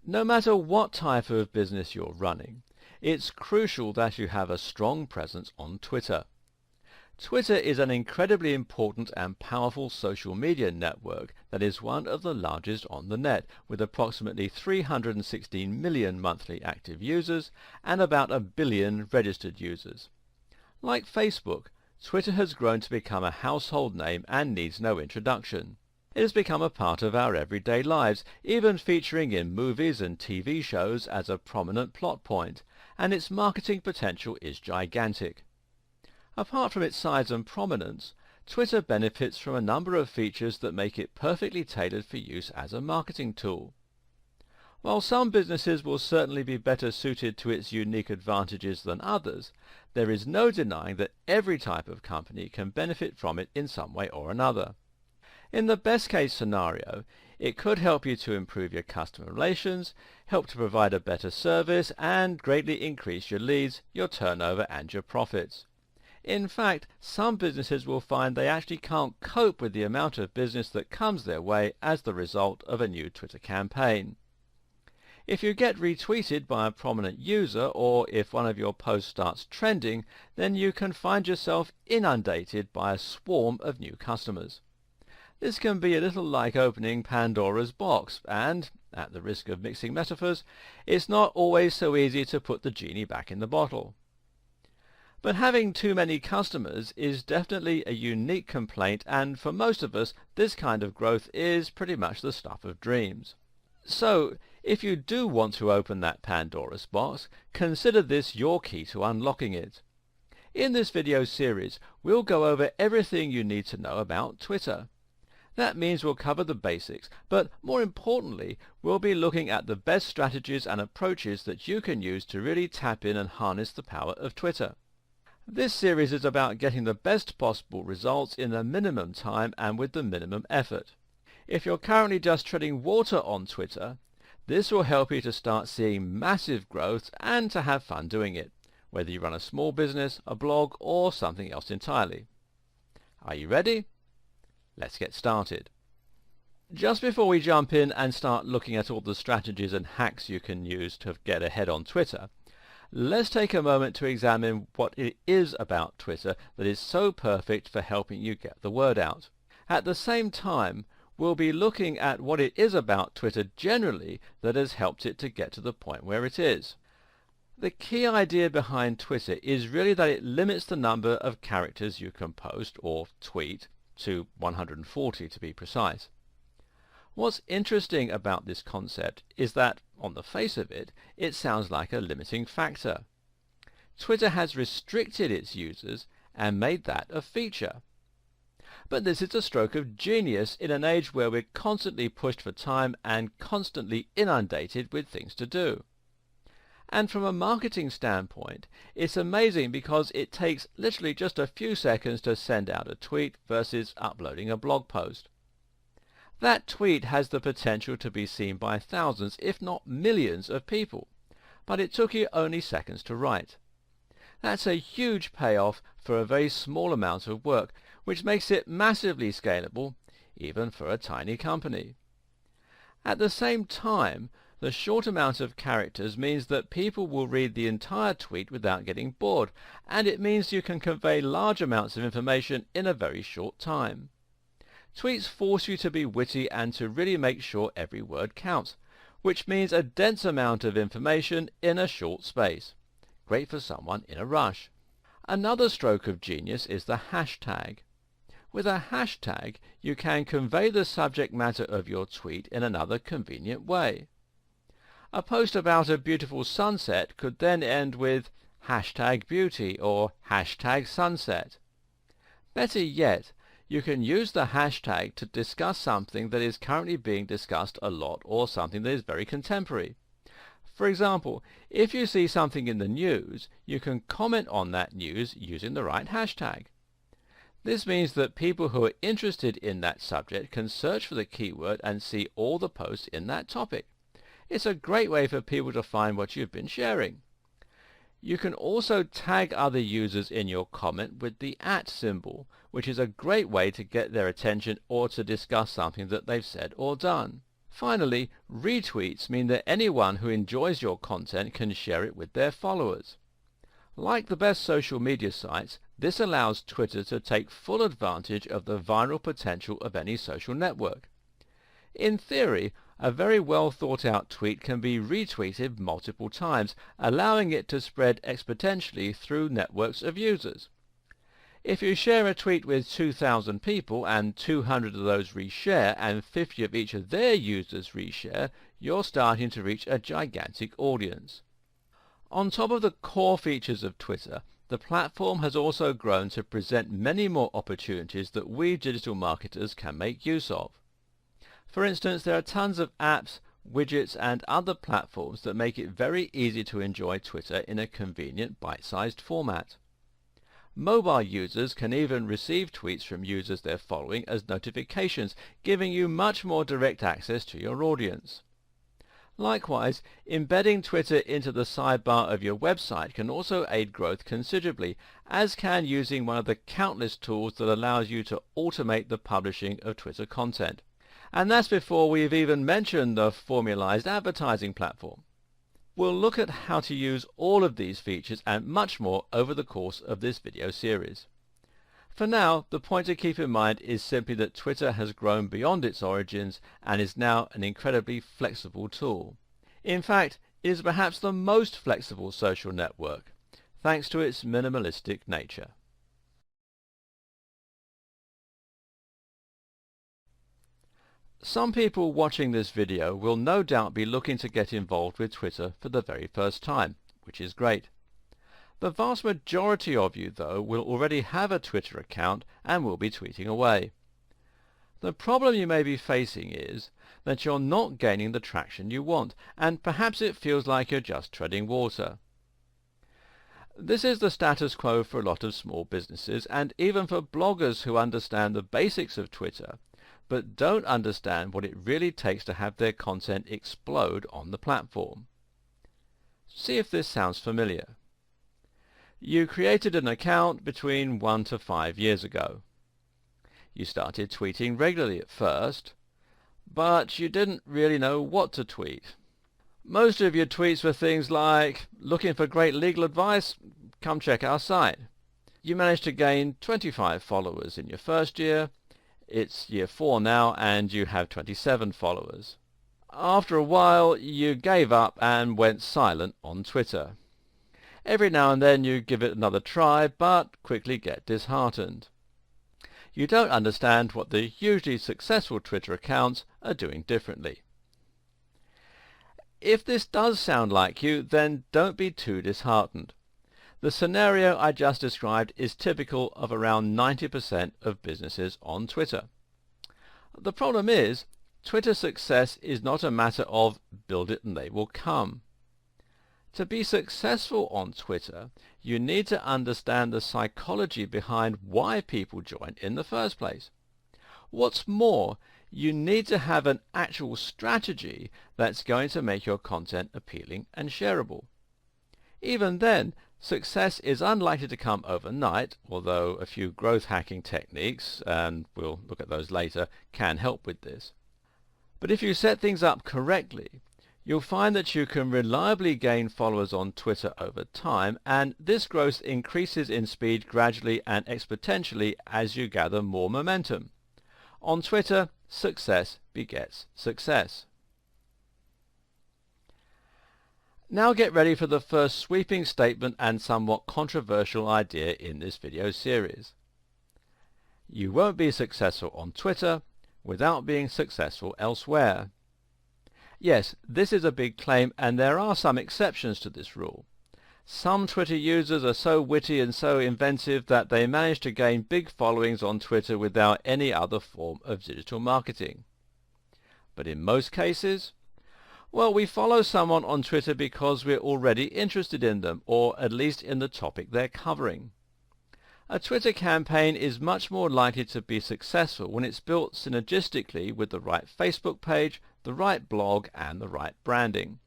No matter what type of business you're running, it's crucial that you have a strong presence on Twitter. Twitter is an incredibly important and powerful social media network that is one of the largest on the net, with approximately 316 million monthly active users and about 1 billion registered users. Like Facebook, Twitter has grown to become a household name and needs no introduction. It has become a part of our everyday lives, even featuring in movies and TV shows as a prominent plot point, and its marketing potential is gigantic. Apart from its size and prominence, Twitter benefits from a number of features that make it perfectly tailored for use as a marketing tool. While some businesses will certainly be better suited to its unique advantages than others, there is no denying that every type of company can benefit from it in some way or another. In the best case scenario, it could help you to improve your customer relations, help to provide a better service, and greatly increase your leads, your turnover, and your profits. In fact, some businesses will find they actually can't cope with the amount of business that comes their way as the result of a new Twitter campaign. If you get retweeted by a prominent user, or if one of your posts starts trending, then you can find yourself inundated by a swarm of new customers. This can be a little like opening Pandora's box, and, at the risk of mixing metaphors, it's not always so easy to put the genie back in the bottle. But having too many customers is definitely a unique complaint, and for most of us, this kind of growth is pretty much the stuff of dreams. So, if you do want to open that Pandora's box, consider this your key to unlocking it. In this video series, we'll go over everything you need to know about Twitter. That means we'll cover the basics, but more importantly, we'll be looking at the best strategies and approaches that you can use to really tap in and harness the power of Twitter. This series is about getting the best possible results in the minimum time and with the minimum effort. If you're currently just treading water on Twitter, this will help you to start seeing massive growth and to have fun doing it, whether you run a small business, a blog, or something else entirely. Are you ready? Let's get started. Just before we jump in and start looking at all the strategies and hacks you can use to get ahead on Twitter, let's take a moment to examine what it is about Twitter that is so perfect for helping you get the word out. At the same time, we'll be looking at what it is about Twitter generally that has helped it to get to the point where it is. The key idea behind Twitter is really that it limits the number of characters you can post or tweet to 140 to be precise. What's interesting about this concept is that, on the face of it, it sounds like a limiting factor. Twitter has restricted its users and made that a feature. But this is a stroke of genius in an age where we're constantly pushed for time and constantly inundated with things to do. And from a marketing standpoint, it's amazing because it takes literally just a few seconds to send out a tweet versus uploading a blog post. That tweet has the potential to be seen by thousands, if not millions of people, but it took you only seconds to write. That's a huge payoff for a very small amount of work, which makes it massively scalable, even for a tiny company. At the same time, the short amount of characters means that people will read the entire tweet without getting bored, and it means you can convey large amounts of information in a very short time. Tweets force you to be witty and to really make sure every word counts, which means a dense amount of information in a short space. Great for someone in a rush. Another stroke of genius is the hashtag. With a hashtag, you can convey the subject matter of your tweet in another convenient way. A post about a beautiful sunset could then end with #beauty or #sunset. Better yet, you can use the hashtag to discuss something that is currently being discussed a lot or something that is very contemporary. For example, if you see something in the news, you can comment on that news using the right hashtag. This means that people who are interested in that subject can search for the keyword and see all the posts in that topic. It's a great way for people to find what you've been sharing. You can also tag other users in your comment with the @ symbol, which is a great way to get their attention or to discuss something that they've said or done. Finally, retweets mean that anyone who enjoys your content can share it with their followers. Like the best social media sites, this allows Twitter to take full advantage of the viral potential of any social network. In theory, a very well thought out tweet can be retweeted multiple times, allowing it to spread exponentially through networks of users. If you share a tweet with 2,000 people and 200 of those reshare and 50 of each of their users reshare, you're starting to reach a gigantic audience. On top of the core features of Twitter, the platform has also grown to present many more opportunities that we digital marketers can make use of. For instance, there are tons of apps, widgets and other platforms that make it very easy to enjoy Twitter in a convenient bite-sized format. Mobile users can even receive tweets from users they're following as notifications, giving you much more direct access to your audience. Likewise, embedding Twitter into the sidebar of your website can also aid growth considerably, as can using one of the countless tools that allows you to automate the publishing of Twitter content. And that's before we've even mentioned the formalized advertising platform. We'll look at how to use all of these features and much more over the course of this video series. For now, the point to keep in mind is simply that Twitter has grown beyond its origins and is now an incredibly flexible tool. In fact, it is perhaps the most flexible social network, thanks to its minimalistic nature. Some people watching this video will no doubt be looking to get involved with Twitter for the very first time, which is great. The vast majority of you, though, will already have a Twitter account and will be tweeting away. The problem you may be facing is that you're not gaining the traction you want, and perhaps it feels like you're just treading water. This is the status quo for a lot of small businesses, and even for bloggers who understand the basics of Twitter, but don't understand what it really takes to have their content explode on the platform. See if this sounds familiar. You created an account between 1 to 5 years ago. You started tweeting regularly at first, but you didn't really know what to tweet. Most of your tweets were things like, "Looking for great legal advice? Come check our site." You managed to gain 25 followers in your first year. It's year 4 now and you have 27 followers. After a while you gave up and went silent on Twitter. Every now and then you give it another try but quickly get disheartened. You don't understand what the hugely successful Twitter accounts are doing differently. If this does sound like you, then don't be too disheartened. The scenario I just described is typical of around 90% of businesses on Twitter. The problem is, Twitter's success is not a matter of build it and they will come. To be successful on Twitter, you need to understand the psychology behind why people join in the first place. What's more, you need to have an actual strategy that's going to make your content appealing and shareable. Even then, success is unlikely to come overnight, although a few growth hacking techniques, and we'll look at those later, can help with this. But if you set things up correctly, you'll find that you can reliably gain followers on Twitter over time, and this growth increases in speed gradually and exponentially as you gather more momentum. On Twitter, success begets success. Now get ready for the first sweeping statement and somewhat controversial idea in this video series. You won't be successful on Twitter without being successful elsewhere. Yes, this is a big claim and there are some exceptions to this rule. Some Twitter users are so witty and so inventive that they manage to gain big followings on Twitter without any other form of digital marketing. But in most cases, well, we follow someone on Twitter because we're already interested in them, or at least in the topic they're covering. A Twitter campaign is much more likely to be successful when it's built synergistically with the right Facebook page, the right blog, and the right branding.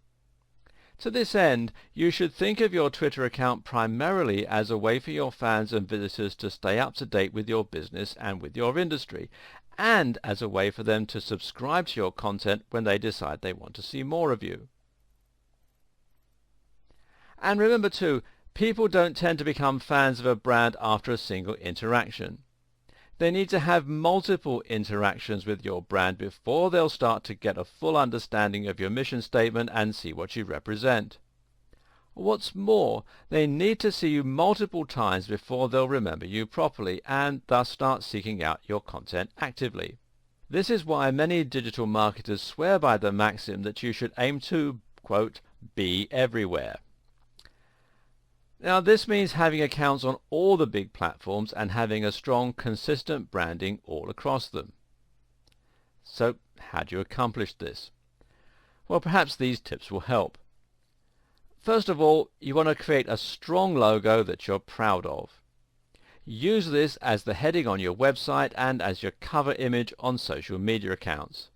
To this end, you should think of your Twitter account primarily as a way for your fans and visitors to stay up to date with your business and with your industry, and as a way for them to subscribe to your content when they decide they want to see more of you. And remember too, people don't tend to become fans of a brand after a single interaction. They need to have multiple interactions with your brand before they'll start to get a full understanding of your mission statement and see what you represent. What's more, they need to see you multiple times before they'll remember you properly and thus start seeking out your content actively. This is why many digital marketers swear by the maxim that you should aim to, quote, be everywhere. Now this means having accounts on all the big platforms and having a strong, consistent branding all across them. So how do you accomplish this? Well, perhaps these tips will help. First of all, you want to create a strong logo that you're proud of. Use this as the heading on your website and as your cover image on social media accounts.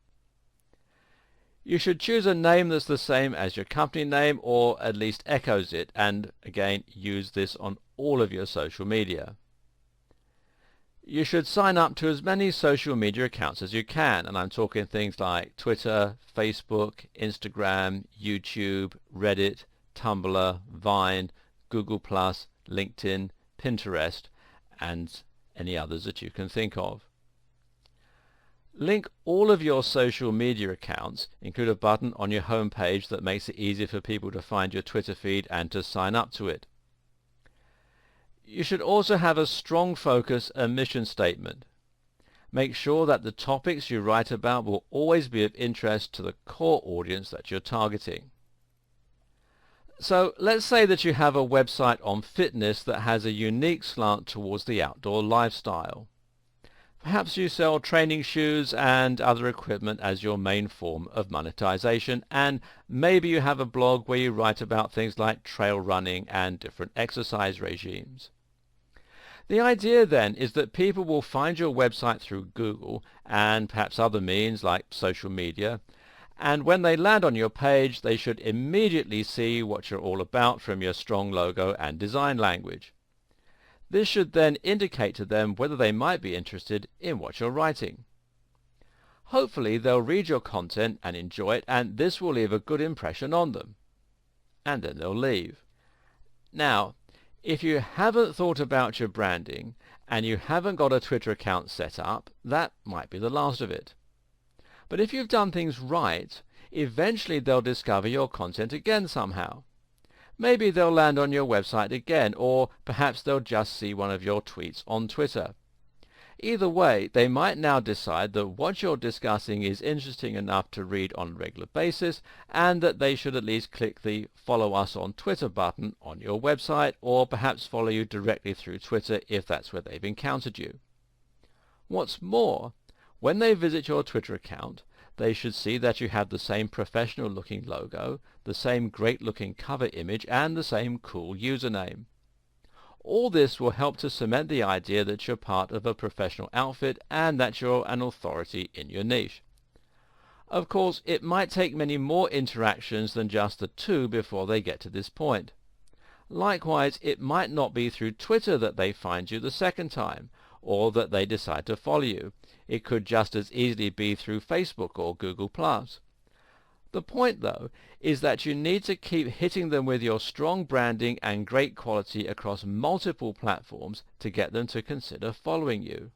You should choose a name that's the same as your company name or at least echoes it, and again use this on all of your social media. You should sign up to as many social media accounts as you can, and I'm talking things like Twitter, Facebook, Instagram, YouTube, Reddit, Tumblr, Vine, Google+, LinkedIn, Pinterest, and any others that you can think of. Link all of your social media accounts, include a button on your home page that makes it easy for people to find your Twitter feed and to sign up to it. You should also have a strong focus and mission statement. Make sure that the topics you write about will always be of interest to the core audience that you're targeting. So let's say that you have a website on fitness that has a unique slant towards the outdoor lifestyle. Perhaps you sell training shoes and other equipment as your main form of monetization, and maybe you have a blog where you write about things like trail running and different exercise regimes. The idea then is that people will find your website through Google and perhaps other means like social media, and when they land on your page they should immediately see what you're all about from your strong logo and design language. This should then indicate to them whether they might be interested in what you're writing. Hopefully they'll read your content and enjoy it, and this will leave a good impression on them. And then they'll leave. Now, if you haven't thought about your branding and you haven't got a Twitter account set up, that might be the last of it. But if you've done things right, eventually they'll discover your content again somehow. Maybe they'll land on your website again, or perhaps they'll just see one of your tweets on Twitter. Either way, they might now decide that what you're discussing is interesting enough to read on a regular basis, and that they should at least click the Follow Us on Twitter button on your website, or perhaps follow you directly through Twitter if that's where they've encountered you. What's more, when they visit your Twitter account, they should see that you have the same professional-looking logo, the same great-looking cover image, and the same cool username. All this will help to cement the idea that you're part of a professional outfit and that you're an authority in your niche. Of course, it might take many more interactions than just the two before they get to this point. Likewise, it might not be through Twitter that they find you the second time, or that they decide to follow you. It could just as easily be through Facebook or Google+. The point, though, is that you need to keep hitting them with your strong branding and great quality across multiple platforms to get them to consider following you.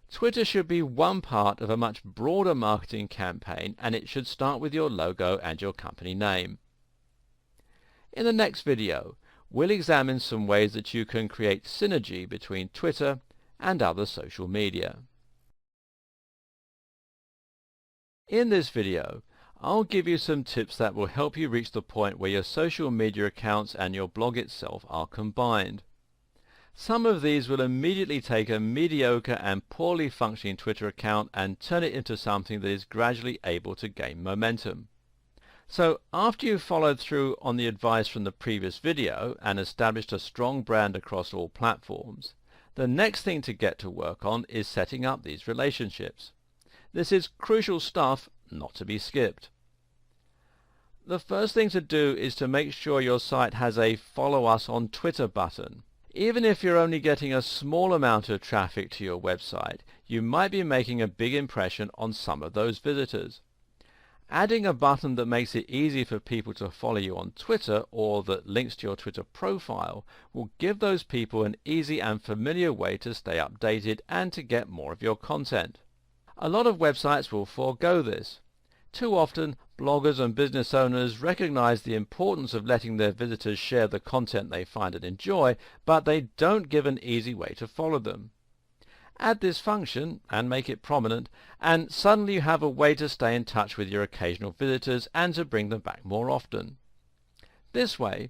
Twitter should be one part of a much broader marketing campaign, and it should start with your logo and your company name. In the next video, we'll examine some ways that you can create synergy between Twitter and other social media. In this video, I'll give you some tips that will help you reach the point where your social media accounts and your blog itself are combined. Some of these will immediately take a mediocre and poorly functioning Twitter account and turn it into something that is gradually able to gain momentum. So after you've followed through on the advice from the previous video and established a strong brand across all platforms, the next thing to get to work on is setting up these relationships. This is crucial stuff, not to be skipped. The first thing to do is to make sure your site has a Follow Us on Twitter button. Even if you're only getting a small amount of traffic to your website, you might be making a big impression on some of those visitors. Adding a button that makes it easy for people to follow you on Twitter or that links to your Twitter profile will give those people an easy and familiar way to stay updated and to get more of your content. A lot of websites will forego this. Too often, bloggers and business owners recognize the importance of letting their visitors share the content they find and enjoy, but they don't give an easy way to follow them. Add this function and make it prominent, and suddenly you have a way to stay in touch with your occasional visitors and to bring them back more often. This way,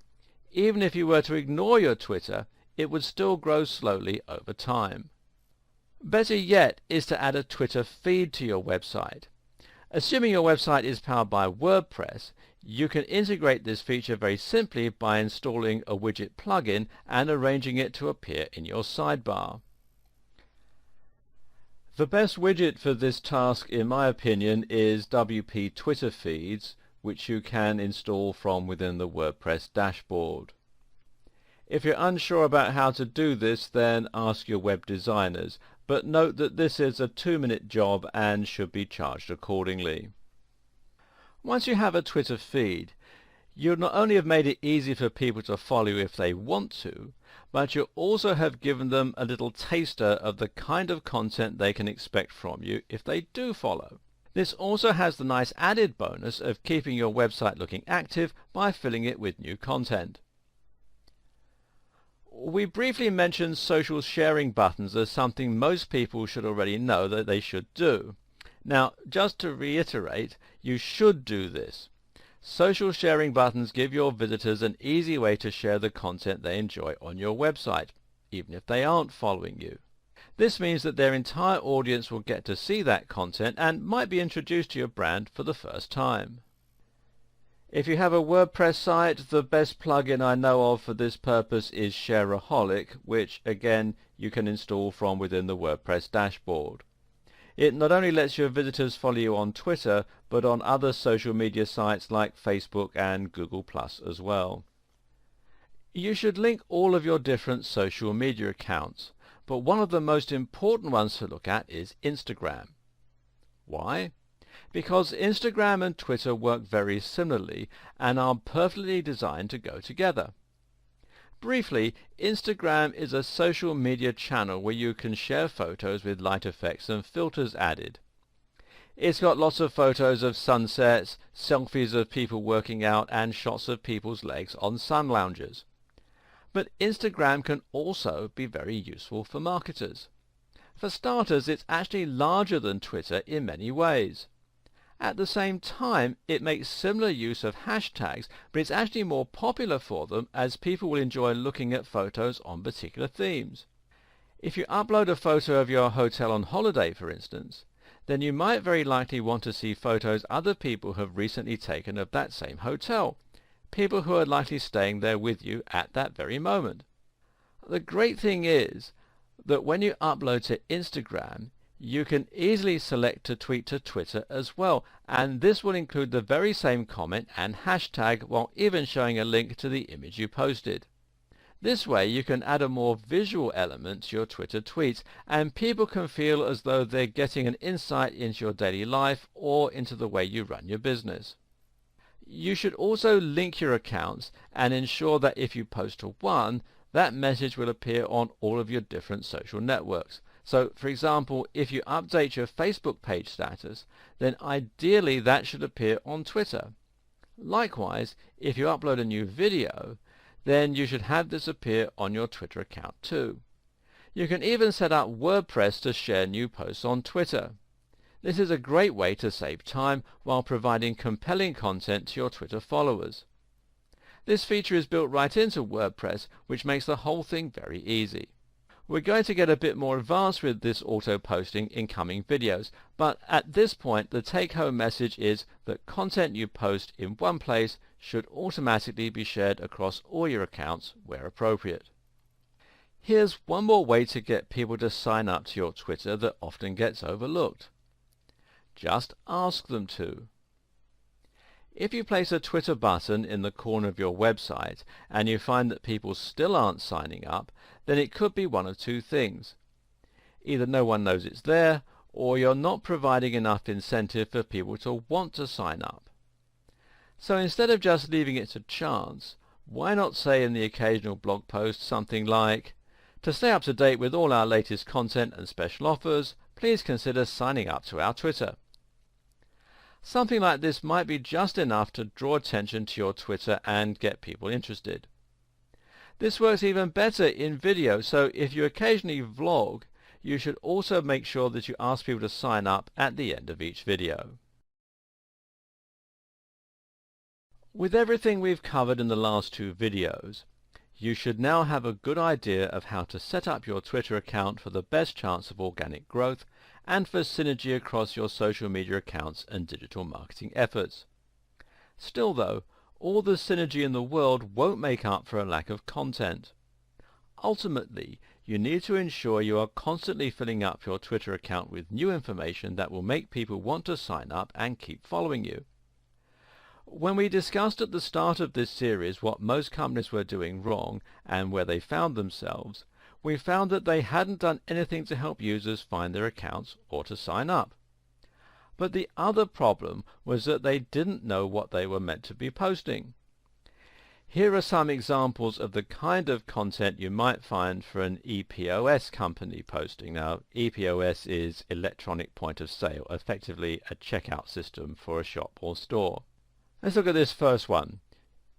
even if you were to ignore your Twitter, it would still grow slowly over time. Better yet is to add a Twitter feed to your website. Assuming your website is powered by WordPress, you can integrate this feature very simply by installing a widget plugin and arranging it to appear in your sidebar. The best widget for this task, in my opinion, is WP Twitter Feeds, which you can install from within the WordPress dashboard. If you're unsure about how to do this, then ask your web designers, but note that this is a 2-minute job and should be charged accordingly. Once you have a Twitter feed, you'll not only have made it easy for people to follow you if they want to, but you'll also have given them a little taster of the kind of content they can expect from you if they do follow. This also has the nice added bonus of keeping your website looking active by filling it with new content. We briefly mentioned social sharing buttons as something most people should already know that they should do. Now, just to reiterate, you should do this. Social sharing buttons give your visitors an easy way to share the content they enjoy on your website, even if they aren't following you. This means that their entire audience will get to see that content and might be introduced to your brand for the first time. If you have a WordPress site, the best plugin I know of for this purpose is Shareaholic, which again you can install from within the WordPress dashboard. It not only lets your visitors follow you on Twitter, but on other social media sites like Facebook and Google+ as well. You should link all of your different social media accounts, but one of the most important ones to look at is Instagram. Why? Because Instagram and Twitter work very similarly and are perfectly designed to go together. Briefly, Instagram is a social media channel where you can share photos with light effects and filters added. It's got lots of photos of sunsets, selfies of people working out, and shots of people's legs on sun loungers. But Instagram can also be very useful for marketers. For starters, it's actually larger than Twitter in many ways. At the same time, it makes similar use of hashtags, but it's actually more popular for them as people will enjoy looking at photos on particular themes. If you upload a photo of your hotel on holiday, for instance, then you might very likely want to see photos other people have recently taken of that same hotel, people who are likely staying there with you at that very moment. The great thing is that when you upload to Instagram, you can easily select to tweet to Twitter as well, and this will include the very same comment and hashtag while even showing a link to the image you posted. This way you can add a more visual element to your Twitter tweets, and people can feel as though they're getting an insight into your daily life or into the way you run your business. You should also link your accounts and ensure that if you post to one, that message will appear on all of your different social networks. So, for example, if you update your Facebook page status, then ideally that should appear on Twitter. Likewise, if you upload a new video, then you should have this appear on your Twitter account too. You can even set up WordPress to share new posts on Twitter. This is a great way to save time while providing compelling content to your Twitter followers. This feature is built right into WordPress, which makes the whole thing very easy. We're going to get a bit more advanced with this auto-posting in coming videos, but at this point the take-home message is that content you post in one place should automatically be shared across all your accounts where appropriate. Here's one more way to get people to sign up to your Twitter that often gets overlooked. Just ask them to. If you place a Twitter button in the corner of your website and you find that people still aren't signing up, then it could be one of two things. Either no one knows it's there, or you're not providing enough incentive for people to want to sign up. So instead of just leaving it to chance, why not say in the occasional blog post something like, "To stay up to date with all our latest content and special offers, please consider signing up to our Twitter." Something like this might be just enough to draw attention to your Twitter and get people interested. This works even better in video, so if you occasionally vlog, you should also make sure that you ask people to sign up at the end of each video. With everything we've covered in the last two videos, you should now have a good idea of how to set up your Twitter account for the best chance of organic growth and for synergy across your social media accounts and digital marketing efforts. Still though, all the synergy in the world won't make up for a lack of content. Ultimately, you need to ensure you are constantly filling up your Twitter account with new information that will make people want to sign up and keep following you. When we discussed at the start of this series what most companies were doing wrong and where they found themselves, we found that they hadn't done anything to help users find their accounts or to sign up. But the other problem was that they didn't know what they were meant to be posting. Here are some examples of the kind of content you might find for an EPOS company posting. Now, EPOS is electronic point of sale, effectively a checkout system for a shop or store. Let's look at this first one.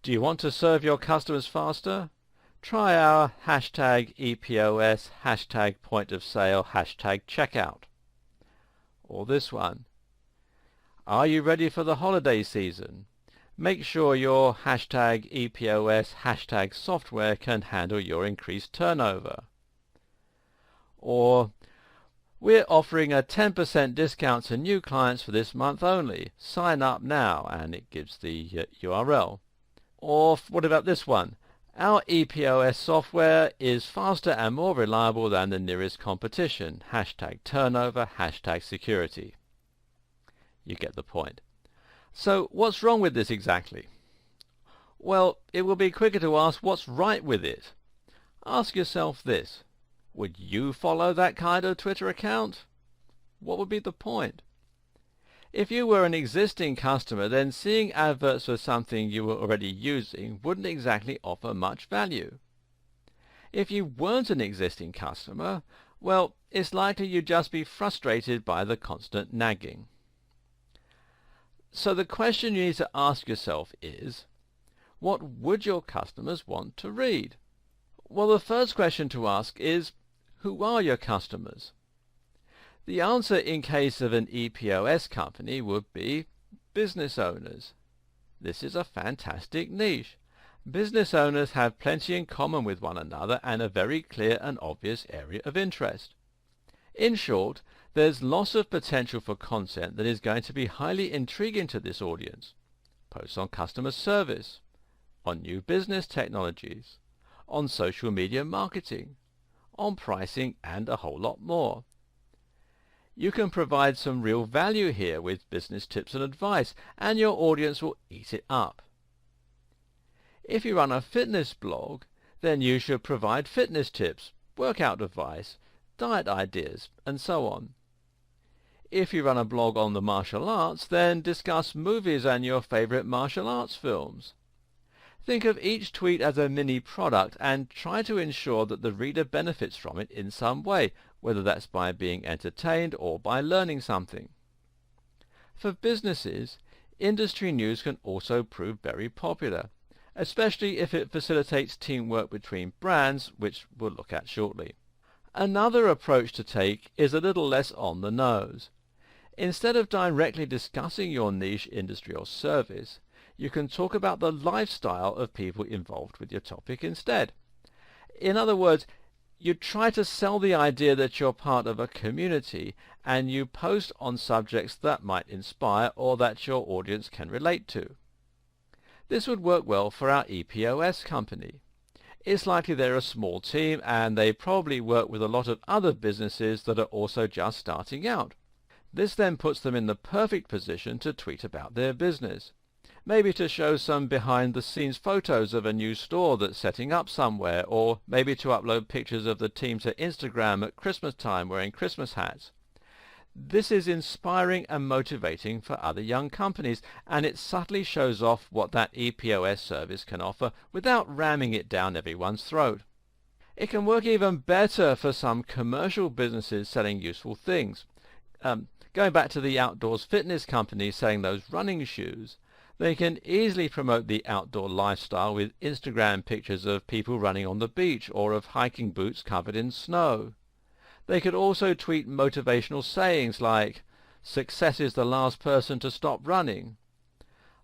Do you want to serve your customers faster? Try our #EPOS, #point of sale, #checkout. Or this one. Are you ready for the holiday season? Make sure your #EPOS, #software can handle your increased turnover. Or, we're offering a 10% discount to new clients for this month only. Sign up now, and it gives the URL. Or what about this one? Our EPOS software is faster and more reliable than the nearest competition. #turnover, #security. You get the point. So what's wrong with this exactly? Well, it will be quicker to ask what's right with it. Ask yourself this. Would you follow that kind of Twitter account? What would be the point? If you were an existing customer, then seeing adverts for something you were already using wouldn't exactly offer much value. If you weren't an existing customer, well, it's likely you'd just be frustrated by the constant nagging. So the question you need to ask yourself is, what would your customers want to read? Well, the first question to ask is, who are your customers? The answer in case of an EPOS company would be business owners. This is a fantastic niche. Business owners have plenty in common with one another and a very clear and obvious area of interest. In short, there's lots of potential for content that is going to be highly intriguing to this audience. Posts on customer service, on new business technologies, on social media marketing, on pricing, and a whole lot more. You can provide some real value here with business tips and advice, and your audience will eat it up. If you run a fitness blog, then you should provide fitness tips, workout advice, diet ideas, and so on. If you run a blog on the martial arts, then discuss movies and your favorite martial arts films. Think of each tweet as a mini product and try to ensure that the reader benefits from it in some way, whether that's by being entertained or by learning something. For businesses, industry news can also prove very popular, especially if it facilitates teamwork between brands, which we'll look at shortly. Another approach to take is a little less on the nose. Instead of directly discussing your niche industry or service, you can talk about the lifestyle of people involved with your topic instead. In other words, you try to sell the idea that you're part of a community and you post on subjects that might inspire or that your audience can relate to. This would work well for our EPOS company. It's likely they're a small team and they probably work with a lot of other businesses that are also just starting out. This then puts them in the perfect position to tweet about their business. maybe to show some behind-the-scenes photos of a new store that's setting up somewhere, or maybe to upload pictures of the team to Instagram at Christmas time wearing Christmas hats. This is inspiring and motivating for other young companies, and it subtly shows off what that EPOS service can offer without ramming it down everyone's throat. It can work even better for some commercial businesses selling useful things. Going back to the outdoors fitness companies selling those running shoes, they can easily promote the outdoor lifestyle with Instagram pictures of people running on the beach or of hiking boots covered in snow. They could also tweet motivational sayings like, "Success is the last person to stop running."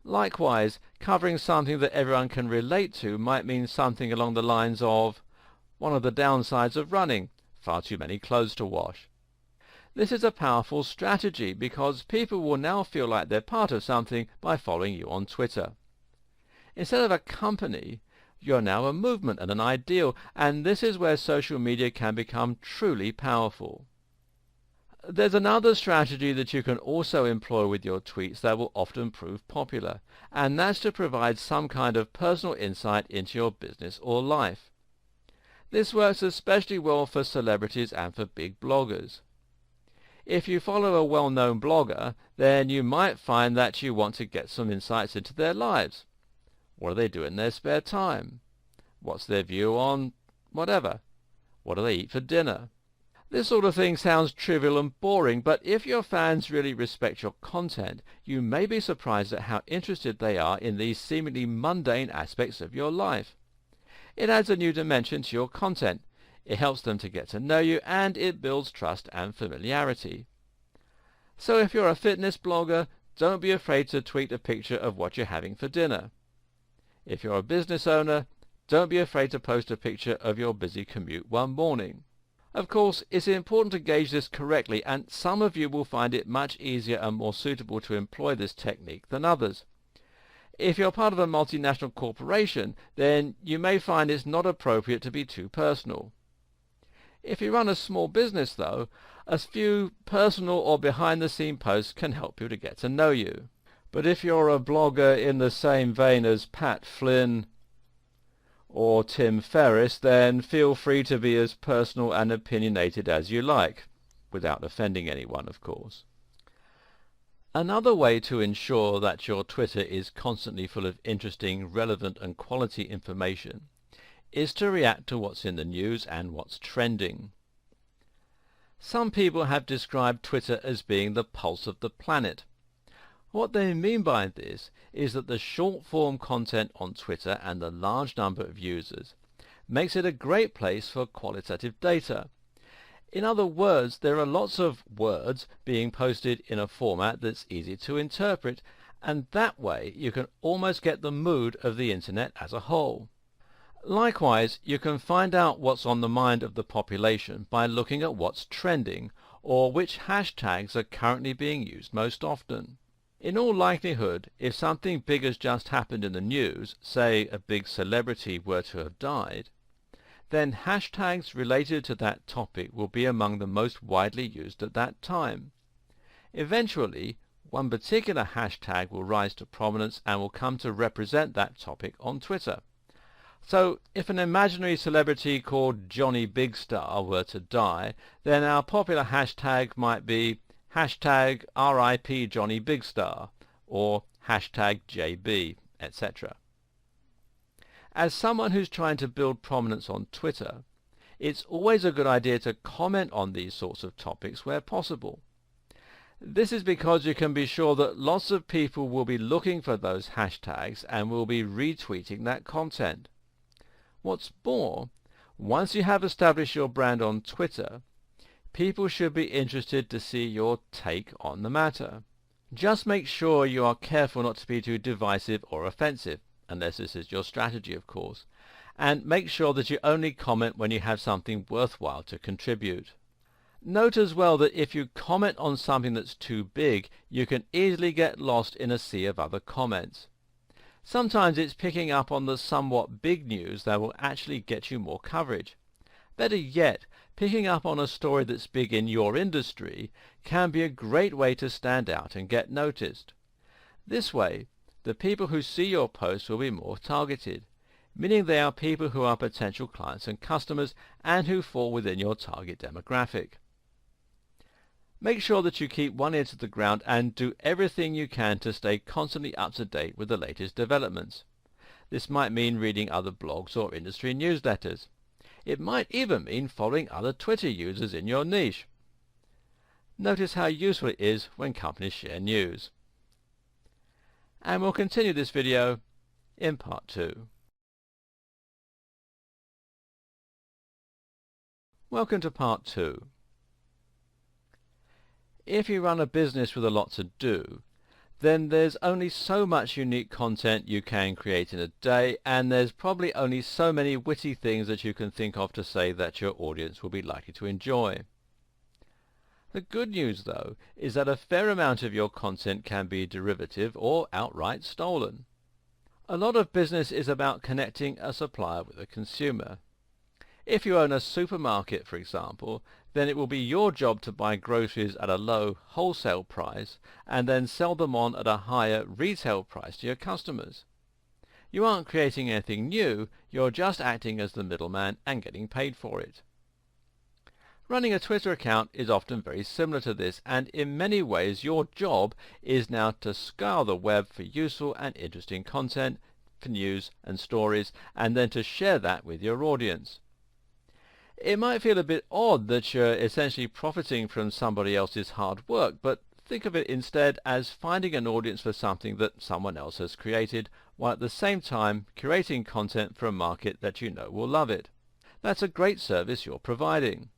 Likewise, covering something that everyone can relate to might mean something along the lines of, "One of the downsides of running, far too many clothes to wash." This is a powerful strategy because people will now feel like they're part of something by following you on Twitter. Instead of a company, you're now a movement and an ideal, and this is where social media can become truly powerful. There's another strategy that you can also employ with your tweets that will often prove popular, and that's to provide some kind of personal insight into your business or life. This works especially well for celebrities and for big bloggers. If you follow a well-known blogger, then you might find that you want to get some insights into their lives. What do they do in their spare time? What's their view on whatever? What do they eat for dinner? This sort of thing sounds trivial and boring, but if your fans really respect your content, you may be surprised at how interested they are in these seemingly mundane aspects of your life. It adds a new dimension to your content. It helps them to get to know you, and it builds trust and familiarity. So if you're a fitness blogger, don't be afraid to tweet a picture of what you're having for dinner. If you're a business owner, don't be afraid to post a picture of your busy commute one morning. Of course, it's important to gauge this correctly, and some of you will find it much easier and more suitable to employ this technique than others. If you're part of a multinational corporation, then you may find it's not appropriate to be too personal. If you run a small business, though, a few personal or behind-the-scene posts can help you to get to know you. But if you're a blogger in the same vein as Pat Flynn or Tim Ferriss, then feel free to be as personal and opinionated as you like, without offending anyone, of course. Another way to ensure that your Twitter is constantly full of interesting, relevant and quality information is to react to what's in the news and what's trending. Some people have described Twitter as being the pulse of the planet. What they mean by this is that the short-form content on Twitter and the large number of users makes it a great place for qualitative data. In other words, there are lots of words being posted in a format that's easy to interpret, and that way you can almost get the mood of the internet as a whole. Likewise, you can find out what's on the mind of the population by looking at what's trending, or which hashtags are currently being used most often. In all likelihood, if something big has just happened in the news, say a big celebrity were to have died, then hashtags related to that topic will be among the most widely used at that time. Eventually, one particular hashtag will rise to prominence and will come to represent that topic on Twitter. So, if an imaginary celebrity called Johnny Big Star were to die, then our popular hashtag might be hashtag RIP Johnny Big Star, or hashtag JB, etc. As someone who's trying to build prominence on Twitter, it's always a good idea to comment on these sorts of topics where possible. This is because you can be sure that lots of people will be looking for those hashtags and will be retweeting that content. What's more, once you have established your brand on Twitter, people should be interested to see your take on the matter. Just make sure you are careful not to be too divisive or offensive, unless this is your strategy, of course, and make sure that you only comment when you have something worthwhile to contribute. Note as well that if you comment on something that's too big, you can easily get lost in a sea of other comments. Sometimes it's picking up on the somewhat big news that will actually get you more coverage. Better yet, picking up on a story that's big in your industry can be a great way to stand out and get noticed. This way, the people who see your posts will be more targeted, meaning they are people who are potential clients and customers and who fall within your target demographic. Make sure that you keep one ear to the ground and do everything you can to stay constantly up to date with the latest developments. This might mean reading other blogs or industry newsletters. It might even mean following other Twitter users in your niche. Notice how useful it is when companies share news. And we'll continue this video in part 2. Welcome to part 2. If you run a business with a lot to do, then there's only so much unique content you can create in a day, and there's probably only so many witty things that you can think of to say that your audience will be likely to enjoy. The good news, though, is that a fair amount of your content can be derivative or outright stolen. A lot of business is about connecting a supplier with a consumer. If you own a supermarket, for example, then it will be your job to buy groceries at a low wholesale price and then sell them on at a higher retail price to your customers. You aren't creating anything new, you're just acting as the middleman and getting paid for it. Running a Twitter account is often very similar to this, and in many ways your job is now to scour the web for useful and interesting content, for news and stories, and then to share that with your audience. It might feel a bit odd that you're essentially profiting from somebody else's hard work, but think of it instead as finding an audience for something that someone else has created, while at the same time curating content for a market that you know will love it. That's a great service you're providing.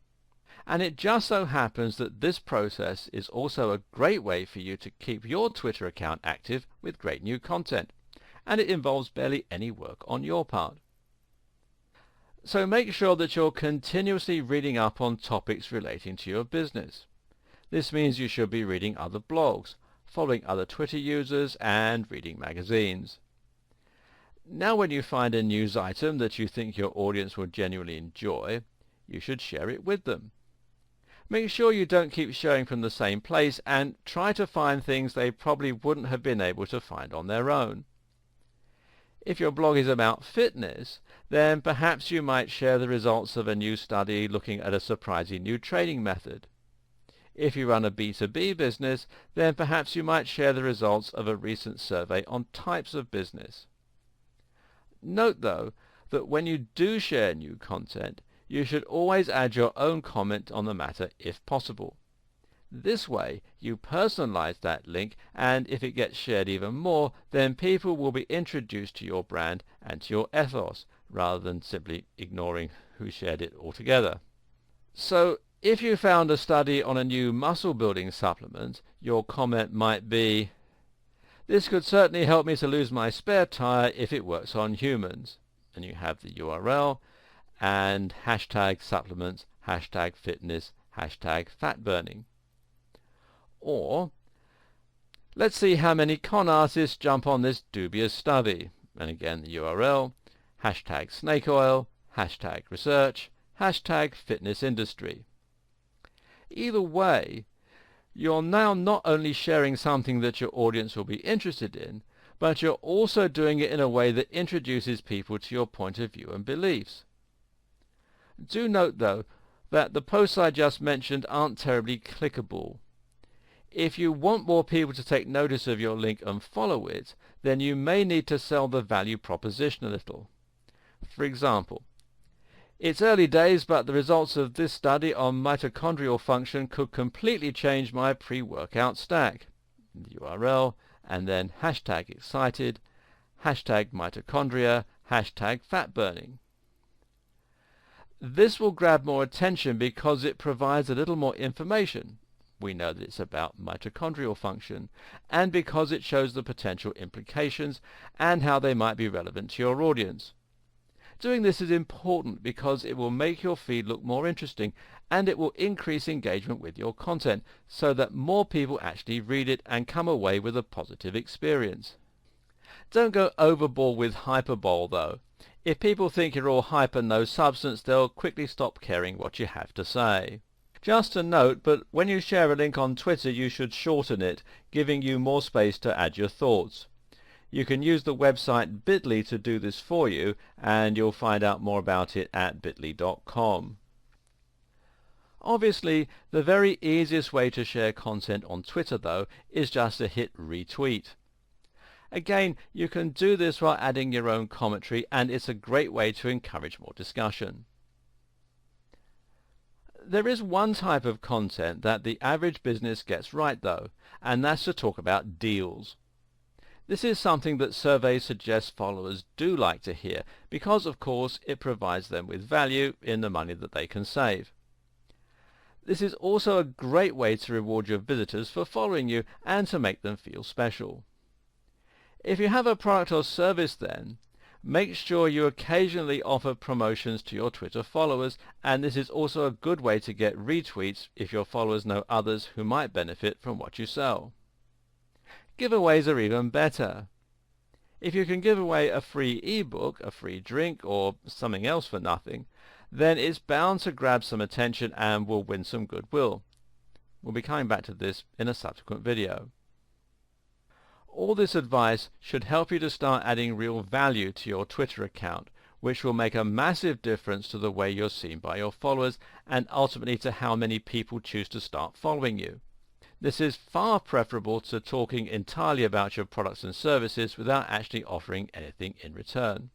And it just so happens that this process is also a great way for you to keep your Twitter account active with great new content, and it involves barely any work on your part. So make sure that you're continuously reading up on topics relating to your business. This means you should be reading other blogs, following other Twitter users, and reading magazines. Now when you find a news item that you think your audience will genuinely enjoy, you should share it with them. Make sure you don't keep sharing from the same place, and try to find things they probably wouldn't have been able to find on their own. If your blog is about fitness, then perhaps you might share the results of a new study looking at a surprising new training method. If you run a B2B business, then perhaps you might share the results of a recent survey on types of business. Note, though, that when you do share new content, you should always add your own comment on the matter if possible. This way, you personalize that link, and if it gets shared even more, then people will be introduced to your brand and to your ethos, rather than simply ignoring who shared it altogether. So, if you found a study on a new muscle-building supplement, your comment might be, "This could certainly help me to lose my spare tire if it works on humans." And you have the URL, and hashtag supplements, hashtag fitness, hashtag fat burning. Or, "Let's see how many con artists jump on this dubious study." And again the URL, hashtag snake oil, hashtag research, hashtag fitness industry. Either way, you're now not only sharing something that your audience will be interested in, but you're also doing it in a way that introduces people to your point of view and beliefs. Do note, though, that the posts I just mentioned aren't terribly clickable. If you want more people to take notice of your link and follow it, then you may need to sell the value proposition a little. For example, "It's early days, but the results of this study on mitochondrial function could completely change my pre-workout stack." The URL, and then hashtag excited, hashtag mitochondria, hashtag fat burning. This will grab more attention because it provides a little more information. We know that it's about mitochondrial function, and because it shows the potential implications and how they might be relevant to your audience. Doing this is important because it will make your feed look more interesting, and it will increase engagement with your content so that more people actually read it and come away with a positive experience. Don't go overboard with hyperbole, though. If people think you're all hype and no substance, they'll quickly stop caring what you have to say. Just a note, but when you share a link on Twitter, you should shorten it, giving you more space to add your thoughts. You can use the website Bitly to do this for you, and you'll find out more about it at bitly.com. Obviously, the very easiest way to share content on Twitter, though, is just to hit retweet. Again, you can do this while adding your own commentary, and it's a great way to encourage more discussion. There is one type of content that the average business gets right, though, and that's to talk about deals. This is something that surveys suggest followers do like to hear because, of course, it provides them with value in the money that they can save. This is also a great way to reward your visitors for following you and to make them feel special. If you have a product or service then, make sure you occasionally offer promotions to your Twitter followers, and this is also a good way to get retweets if your followers know others who might benefit from what you sell. Giveaways are even better. If you can give away a free ebook, a free drink, or something else for nothing, then it's bound to grab some attention and will win some goodwill. We'll be coming back to this in a subsequent video. All this advice should help you to start adding real value to your Twitter account, which will make a massive difference to the way you're seen by your followers and ultimately to how many people choose to start following you. This is far preferable to talking entirely about your products and services without actually offering anything in return.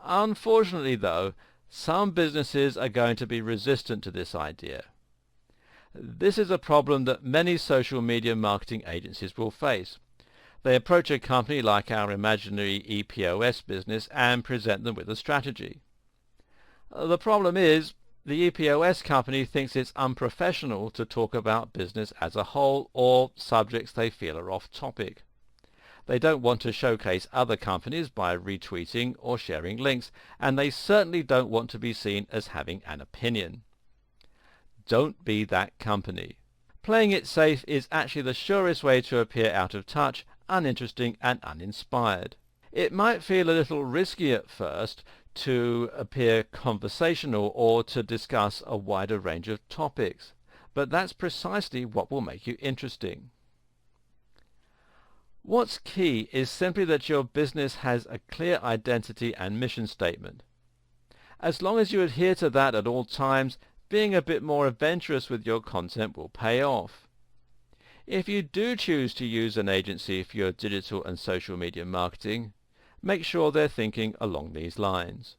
Unfortunately, though, some businesses are going to be resistant to this idea. This is a problem that many social media marketing agencies will face. They approach a company like our imaginary EPOS business and present them with a strategy. The problem is, the EPOS company thinks it's unprofessional to talk about business as a whole or subjects they feel are off topic. They don't want to showcase other companies by retweeting or sharing links, and they certainly don't want to be seen as having an opinion. Don't be that company. Playing it safe is actually the surest way to appear out of touch, uninteresting and uninspired. It might feel a little risky at first to appear conversational or to discuss a wider range of topics, but that's precisely what will make you interesting. What's key is simply that your business has a clear identity and mission statement. As long as you adhere to that at all times, being a bit more adventurous with your content will pay off. If you do choose to use an agency for your digital and social media marketing, make sure they're thinking along these lines.